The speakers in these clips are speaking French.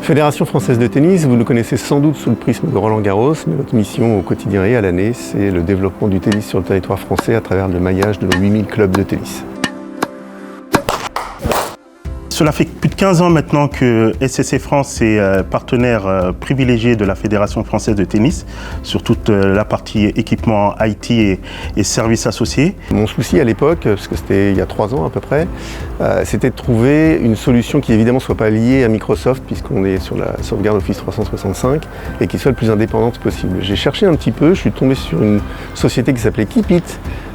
Fédération française de tennis, vous nous connaissez sans doute sous le prisme de Roland Garros, mais notre mission au quotidien et à l'année, c'est le développement du tennis sur le territoire français à travers le maillage de nos 8000 clubs de tennis. Cela fait plus de 15 ans maintenant que SCC France est partenaire privilégié de la Fédération française de tennis sur toute la partie équipement IT et services associés. Mon souci à l'époque, parce que c'était il y a 3 ans à peu près, c'était de trouver une solution qui évidemment ne soit pas liée à Microsoft puisqu'on est sur la sauvegarde Office 365 et qui soit le plus indépendante possible. J'ai cherché un petit peu, je suis tombé sur une société qui s'appelait Keepit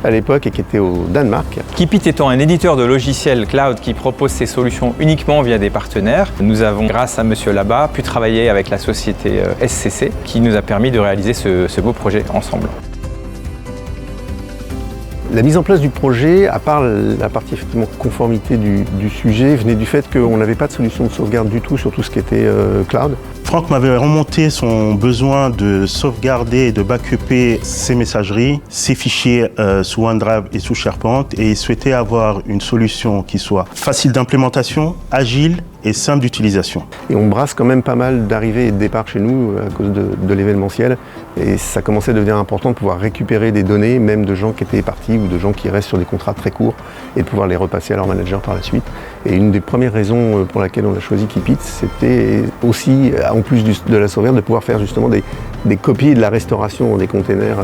à l'époque et qui était au Danemark. Keepit étant un éditeur de logiciels cloud qui propose ses solutions uniquement via des partenaires, nous avons, grâce à Monsieur Labat, pu travailler avec la société SCC qui nous a permis de réaliser ce beau projet ensemble. La mise en place du projet, à part la partie effectivement conformité du sujet, venait du fait qu'on n'avait pas de solution de sauvegarde du tout sur tout ce qui était cloud. Franck m'avait remonté son besoin de sauvegarder et de backuper ses messageries, ses fichiers sous OneDrive et sous SharePoint, et il souhaitait avoir une solution qui soit facile d'implémentation, agile et simple d'utilisation. Et on brasse quand même pas mal d'arrivées et de départs chez nous à cause de l'événementiel, et ça commençait à devenir important de pouvoir récupérer des données, même de gens qui étaient partis ou de gens qui restent sur des contrats très courts, et de pouvoir les repasser à leur manager par la suite. Et une des premières raisons pour laquelle on a choisi Keepit, c'était aussi, en plus de la sauvegarde, de pouvoir faire justement des copies et de la restauration des containers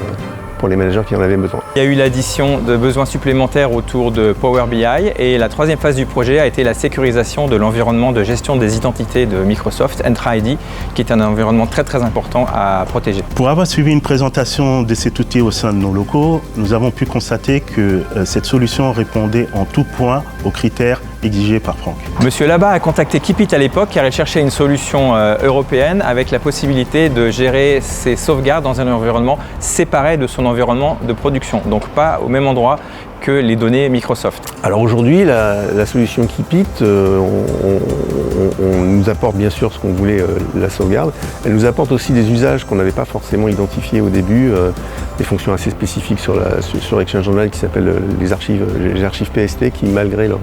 pour les managers qui en avaient besoin. Il y a eu l'addition de besoins supplémentaires autour de Power BI et la troisième phase du projet a été la sécurisation de l'environnement de gestion des identités de Microsoft, Entra ID, qui est un environnement très important à protéger. Pour avoir suivi une présentation de cet outil au sein de nos locaux, nous avons pu constater que cette solution répondait en tout point aux critères exigés par Franck. Monsieur Labat a contacté Keepit à l'époque car il cherchait une solution européenne avec la possibilité de gérer ses sauvegardes dans un environnement séparé de son environnement de production, donc pas au même endroit que les données Microsoft. Alors aujourd'hui, la solution Keepit, on nous apporte bien sûr ce qu'on voulait, la sauvegarde. Elle nous apporte aussi des usages qu'on n'avait pas forcément identifiés au début, des fonctions assez spécifiques sur Exchange Online qui s'appellent les archives PST qui, malgré leur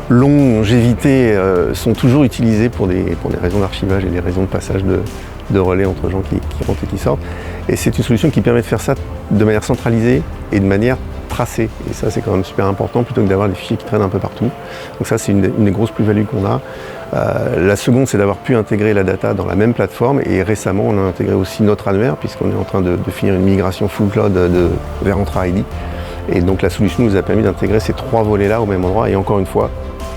longévité, sont toujours utilisées pour des raisons d'archivage et des raisons de passage de relais entre gens qui rentrent et qui sortent. Et c'est une solution qui permet de faire ça de manière centralisée et de manière tracée. Et ça, c'est quand même super important plutôt que d'avoir des fichiers qui traînent un peu partout. Donc ça, c'est une des grosses plus-values qu'on a. La seconde, c'est d'avoir pu intégrer la data dans la même plateforme. Et récemment, on a intégré aussi notre annuaire puisqu'on est en train de finir une migration full cloud vers Entra ID. Et donc la solution nous a permis d'intégrer ces 3 volets-là au même endroit et encore une fois,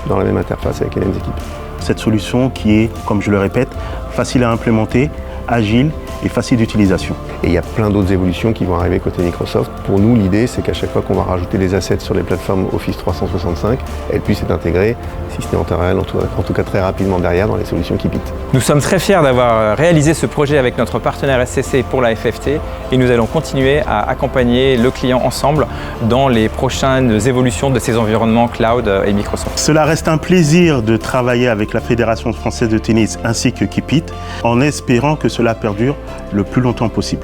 dans la même interface avec les mêmes équipes. Cette solution qui est, comme je le répète, facile à implémenter, agile et facile d'utilisation. Et il y a plein d'autres évolutions qui vont arriver côté Microsoft. Pour nous, l'idée, c'est qu'à chaque fois qu'on va rajouter des assets sur les plateformes Office 365, elles puissent être intégrées, si ce n'est en temps réel, en tout cas très rapidement derrière, dans les solutions Keepit. Nous sommes très fiers d'avoir réalisé ce projet avec notre partenaire SCC pour la FFT et nous allons continuer à accompagner le client ensemble dans les prochaines évolutions de ces environnements cloud et Microsoft. Cela reste un plaisir de travailler avec la Fédération française de tennis ainsi que Keepit en espérant que cela perdure le plus longtemps possible.